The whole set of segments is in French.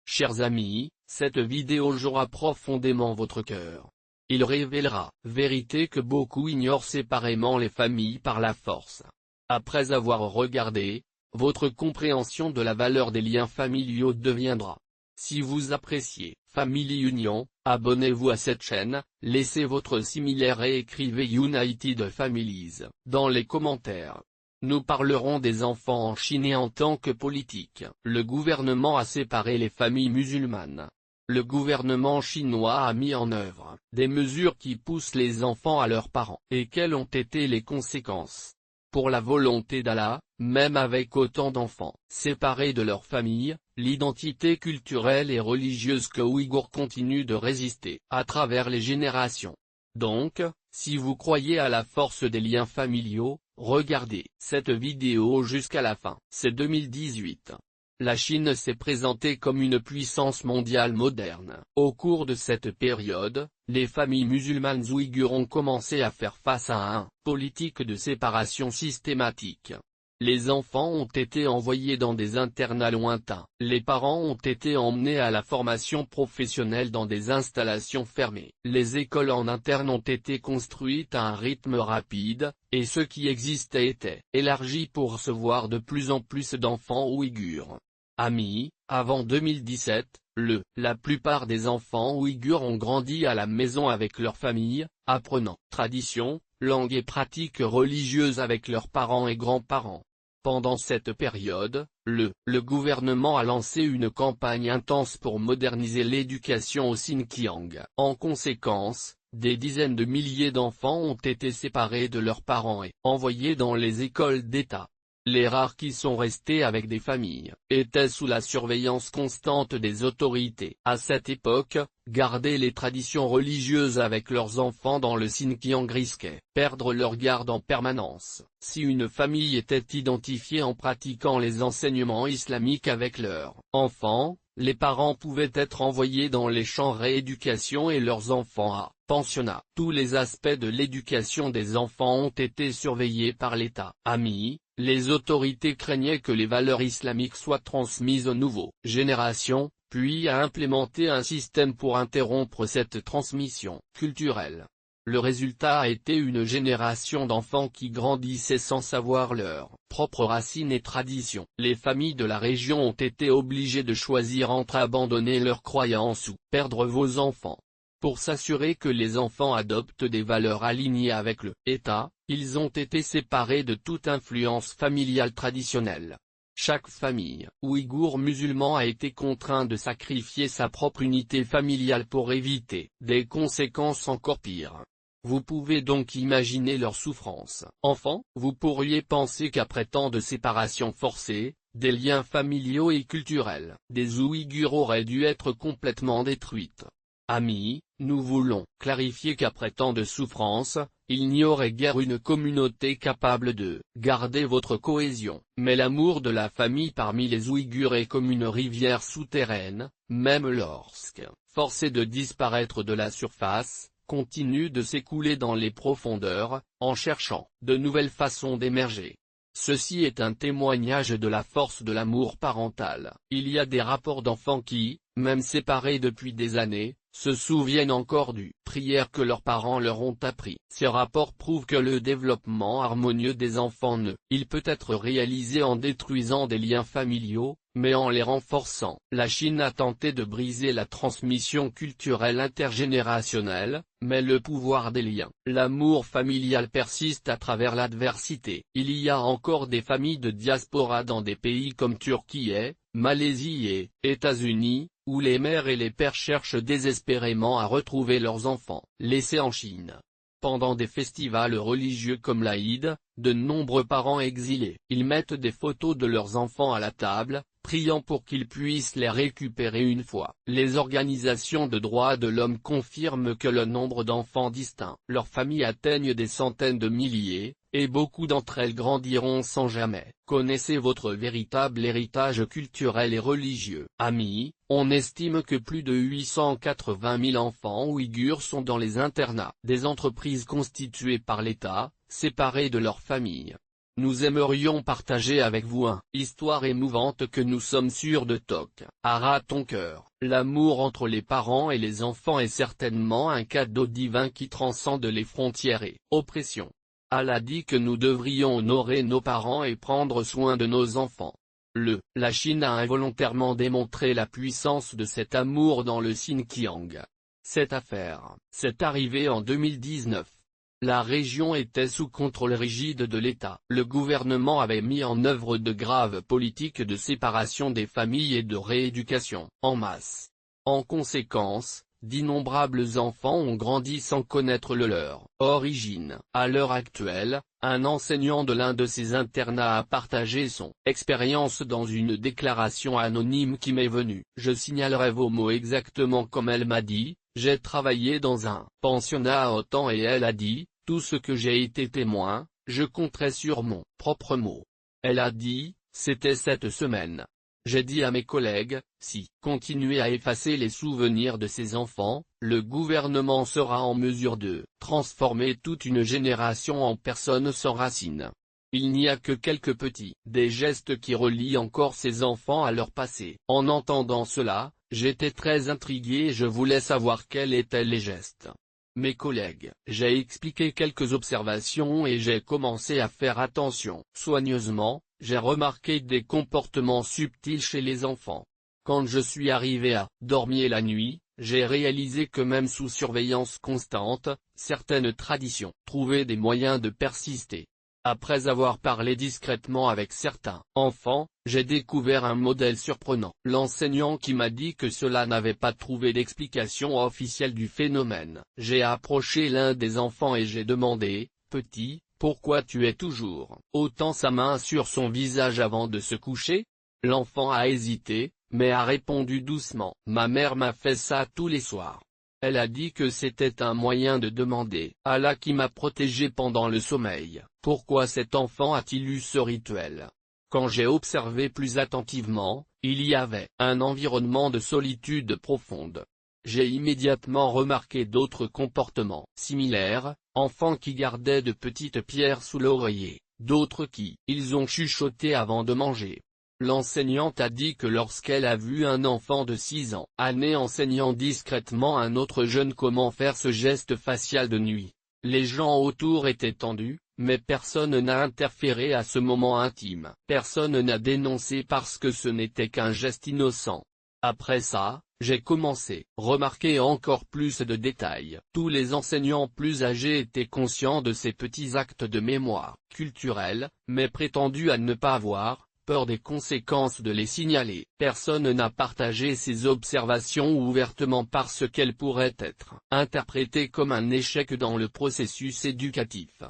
Chers amis, cette vidéo jouera profondément votre cœur. Il révélera, vérité que beaucoup ignorent séparément les familles par la force. Après avoir regardé, votre compréhension de la valeur des liens familiaux deviendra. Si vous appréciez Family Union, abonnez-vous à cette chaîne, laissez votre similaire et écrivez United Families dans les commentaires. Nous parlerons des enfants en Chine et en tant que politique. Le gouvernement a séparé les familles musulmanes. Le gouvernement chinois a mis en œuvre des mesures qui poussent les enfants à leurs parents. Et quelles ont été les conséquences? Pour la volonté d'Allah, même avec autant d'enfants séparés de leur famille, l'identité culturelle et religieuse que Ouïghours continue de résister à travers les générations. Donc, si vous croyez à la force des liens familiaux, regardez cette vidéo jusqu'à la fin. C'est 2018. La Chine s'est présentée comme une puissance mondiale moderne. Au cours de cette période, les familles musulmanes ouïghures ont commencé à faire face à une politique de séparation systématique. Les enfants ont été envoyés dans des internats lointains. Les parents ont été emmenés à la formation professionnelle dans des installations fermées. Les écoles en interne ont été construites à un rythme rapide, et ceux qui existaient étaient élargis pour recevoir de plus en plus d'enfants ouïghurs. Amis, avant 2017, la plupart des enfants ouïghurs ont grandi à la maison avec leur famille, apprenant traditions, langues et pratiques religieuses avec leurs parents et grands-parents. Pendant cette période, le gouvernement a lancé une campagne intense pour moderniser l'éducation au Xinjiang. En conséquence, des dizaines de milliers d'enfants ont été séparés de leurs parents et envoyés dans les écoles d'État. Les rares qui sont restés avec des familles étaient sous la surveillance constante des autorités. À cette époque, garder les traditions religieuses avec leurs enfants dans le Xinjiang risquait perdre leur garde en permanence. Si une famille était identifiée en pratiquant les enseignements islamiques avec leurs enfants, les parents pouvaient être envoyés dans les champs rééducation et leurs enfants à pensionnat. Tous les aspects de l'éducation des enfants ont été surveillés par l'État. Amis, les autorités craignaient que les valeurs islamiques soient transmises aux nouvelles générations, puis a implémenté un système pour interrompre cette transmission culturelle. Le résultat a été une génération d'enfants qui grandissaient sans savoir leurs propres racines et traditions. Les familles de la région ont été obligées de choisir entre abandonner leurs croyances ou perdre vos enfants. Pour s'assurer que les enfants adoptent des valeurs alignées avec l'État, ils ont été séparés de toute influence familiale traditionnelle. Chaque famille ouïghour musulman a été contraint de sacrifier sa propre unité familiale pour éviter des conséquences encore pires. Vous pouvez donc imaginer leur souffrance. Enfant, vous pourriez penser qu'après tant de séparations forcées, des liens familiaux et culturels, des Ouïghurs auraient dû être complètement détruites. Amis, nous voulons clarifier qu'après tant de souffrances, il n'y aurait guère une communauté capable de garder votre cohésion. Mais l'amour de la famille parmi les Ouïghurs est comme une rivière souterraine, même lorsque, forcée de disparaître de la surface, continue de s'écouler dans les profondeurs, en cherchant de nouvelles façons d'émerger. Ceci est un témoignage de la force de l'amour parental. Il y a des rapports d'enfants qui, même séparés depuis des années, se souviennent encore du prière que leurs parents leur ont appris. Ces rapports prouvent que le développement harmonieux des enfants il peut être réalisé en détruisant des liens familiaux, mais en les renforçant. La Chine a tenté de briser la transmission culturelle intergénérationnelle, mais le pouvoir des liens, l'amour familial persiste à travers l'adversité. Il y a encore des familles de diaspora dans des pays comme Turquie et Malaisie et États-Unis, où les mères et les pères cherchent désespérément à retrouver leurs enfants laissés en Chine. Pendant des festivals religieux comme l'Aïd, de nombreux parents exilés, ils mettent des photos de leurs enfants à la table, priant pour qu'ils puissent les récupérer une fois. Les organisations de droits de l'homme confirment que le nombre d'enfants distincts, leurs familles atteignent des centaines de milliers, et beaucoup d'entre elles grandiront sans jamais connaître votre véritable héritage culturel et religieux. Amis, on estime que plus de 880 000 enfants ouïghurs sont dans les internats, des entreprises constituées par l'État, séparés de leur famille. Nous aimerions partager avec vous une histoire émouvante que nous sommes sûrs de toquera ton cœur. L'amour entre les parents et les enfants est certainement un cadeau divin qui transcende les frontières et oppressions. Allah dit que nous devrions honorer nos parents et prendre soin de nos enfants. La Chine a involontairement démontré la puissance de cet amour dans le Xinjiang. Cette affaire s'est arrivée en 2019. La région était sous contrôle rigide de l'État. Le gouvernement avait mis en œuvre de graves politiques de séparation des familles et de rééducation en masse. En conséquence, d'innombrables enfants ont grandi sans connaître leur origine. À l'heure actuelle, un enseignant de l'un de ces internats a partagé son expérience dans une déclaration anonyme qui m'est venue. Je signalerai vos mots exactement comme elle m'a dit. J'ai travaillé dans un pensionnat à autant et elle a dit, tout ce que j'ai été témoin, je compterai sur mon propre mot. Elle a dit, c'était cette semaine. J'ai dit à mes collègues, si continuez à effacer les souvenirs de ces enfants, le gouvernement sera en mesure de transformer toute une génération en personnes sans racines. Il n'y a que quelques des gestes qui relient encore ces enfants à leur passé. En entendant cela, j'étais très intrigué et je voulais savoir quels étaient les gestes. Mes collègues, j'ai expliqué quelques observations et j'ai commencé à faire attention. Soigneusement, j'ai remarqué des comportements subtils chez les enfants. Quand je suis arrivé à dormir la nuit, j'ai réalisé que même sous surveillance constante, certaines traditions trouvaient des moyens de persister. Après avoir parlé discrètement avec certains enfants, j'ai découvert un modèle surprenant. L'enseignant qui m'a dit que cela n'avait pas trouvé d'explication officielle du phénomène. J'ai approché l'un des enfants et j'ai demandé, « Petit, pourquoi tu es toujours autant sa main sur son visage avant de se coucher ?» L'enfant a hésité, mais a répondu doucement, « Ma mère m'a fait ça tous les soirs. » Elle a dit que c'était un moyen de demander à Allah qui m'a protégé pendant le sommeil. Pourquoi cet enfant a-t-il eu ce rituel? Quand j'ai observé plus attentivement, il y avait un environnement de solitude profonde. J'ai immédiatement remarqué d'autres comportements similaires, enfants qui gardaient de petites pierres sous l'oreiller, d'autres qui, ils ont chuchoté avant de manger. L'enseignante a dit que lorsqu'elle a vu un enfant de 6 ans enseignant discrètement un autre jeune comment faire ce geste facial de nuit, les gens autour étaient tendus, mais personne n'a interféré à ce moment intime. Personne n'a dénoncé parce que ce n'était qu'un geste innocent. Après ça, j'ai commencé à remarquer encore plus de détails. Tous les enseignants plus âgés étaient conscients de ces petits actes de mémoire culturelle, mais prétendus à ne pas avoir peur des conséquences de les signaler. Personne n'a partagé ces observations ouvertement parce qu'elles pourraient être interprétées comme un échec dans le processus éducatif.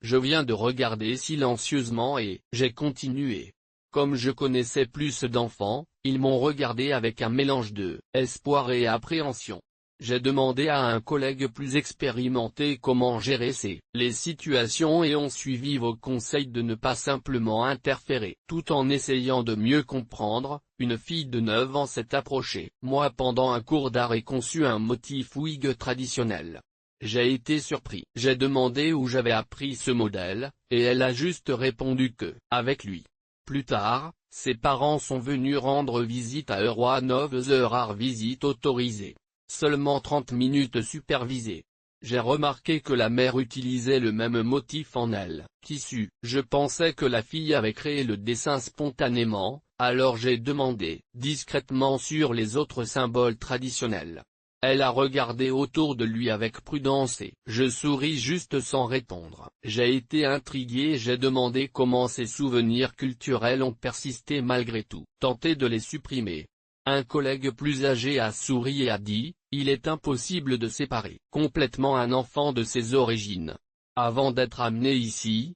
Je viens de regarder silencieusement et j'ai continué. Comme je connaissais plus d'enfants, ils m'ont regardé avec un mélange de espoir et appréhension. J'ai demandé à un collègue plus expérimenté comment gérer les situations et ont suivi vos conseils de ne pas simplement interférer. Tout en essayant de mieux comprendre, une fille de 9 ans s'est approchée. Moi pendant un cours d'art et conçu un motif Ouïghe traditionnel. J'ai été surpris. J'ai demandé où j'avais appris ce modèle, et elle a juste répondu que, avec lui. Plus tard, ses parents sont venus rendre visite à eux à 9h visite autorisée. Seulement 30 minutes supervisées. J'ai remarqué que la mère utilisait le même motif en elle. Tissu. Je pensais que la fille avait créé le dessin spontanément, alors j'ai demandé, discrètement sur les autres symboles traditionnels. Elle a regardé autour de lui avec prudence et je souris juste sans répondre. J'ai été intrigué et j'ai demandé comment ces souvenirs culturels ont persisté malgré tout. Tenter de les supprimer. Un collègue plus âgé a souri et a dit, il est impossible de séparer complètement un enfant de ses origines. Avant d'être amenés ici,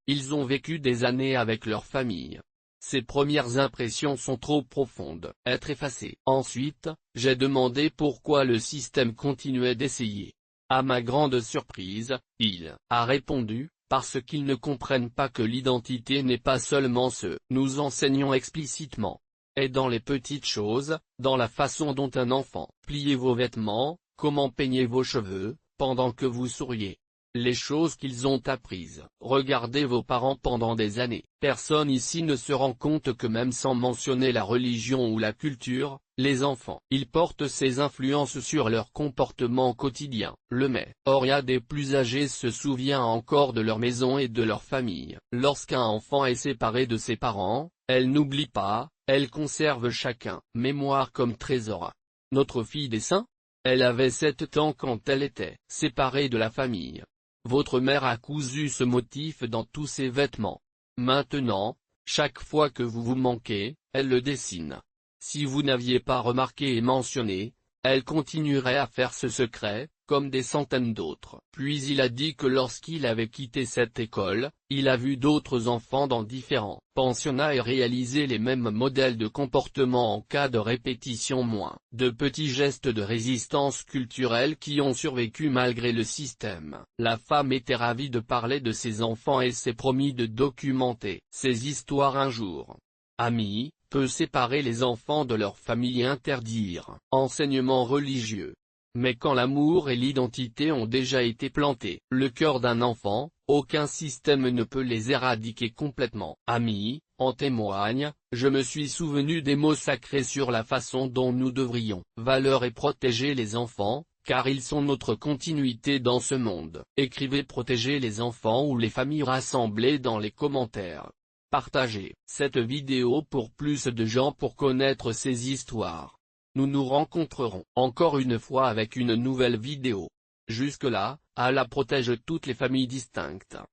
ils ont vécu des années avec leur famille. Ces premières impressions sont trop profondes, être effacées. Ensuite, j'ai demandé pourquoi le système continuait d'essayer. À ma grande surprise, il a répondu, parce qu'ils ne comprennent pas que l'identité n'est pas seulement ce nous enseignons explicitement. Et dans les petites choses, dans la façon dont un enfant pliez vos vêtements, comment peignez vos cheveux, pendant que vous souriez. les choses qu'ils ont apprises. Regardez vos parents pendant des années. Personne ici ne se rend compte que même sans mentionner la religion ou la culture, les enfants, ils portent ces influences sur leur comportement quotidien. Le mais, or y a des plus âgés se souvient encore de leur maison et de leur famille. Lorsqu'un enfant est séparé de ses parents, elle n'oublie pas, elle conserve chacun, mémoire comme trésor. Notre fille des saints? Elle avait 7 ans quand elle était séparée de la famille. Votre mère a cousu ce motif dans tous ses vêtements. Maintenant, chaque fois que vous vous manquez, elle le dessine. Si vous n'aviez pas remarqué et mentionné, elle continuerait à faire ce secret, comme des centaines d'autres. Puis il a dit que lorsqu'il avait quitté cette école, il a vu d'autres enfants dans différents pensionnats et réalisé les mêmes modèles de comportement en cas de répétition, moins de petits gestes de résistance culturelle qui ont survécu malgré le système. La femme était ravie de parler de ses enfants et s'est promis de documenter ces histoires un jour. Amis, peut séparer les enfants de leur famille et interdire enseignement religieux. Mais quand l'amour et l'identité ont déjà été plantés, le cœur d'un enfant, aucun système ne peut les éradiquer complètement. Amis, en témoigne, je me suis souvenu des mots sacrés sur la façon dont nous devrions valeurer et protéger les enfants, car ils sont notre continuité dans ce monde. Écrivez protéger les enfants ou les familles rassemblées dans les commentaires. Partagez cette vidéo pour plus de gens pour connaître ces histoires. Nous nous rencontrerons encore une fois avec une nouvelle vidéo. Jusque-là, Allah protège toutes les familles distinctes.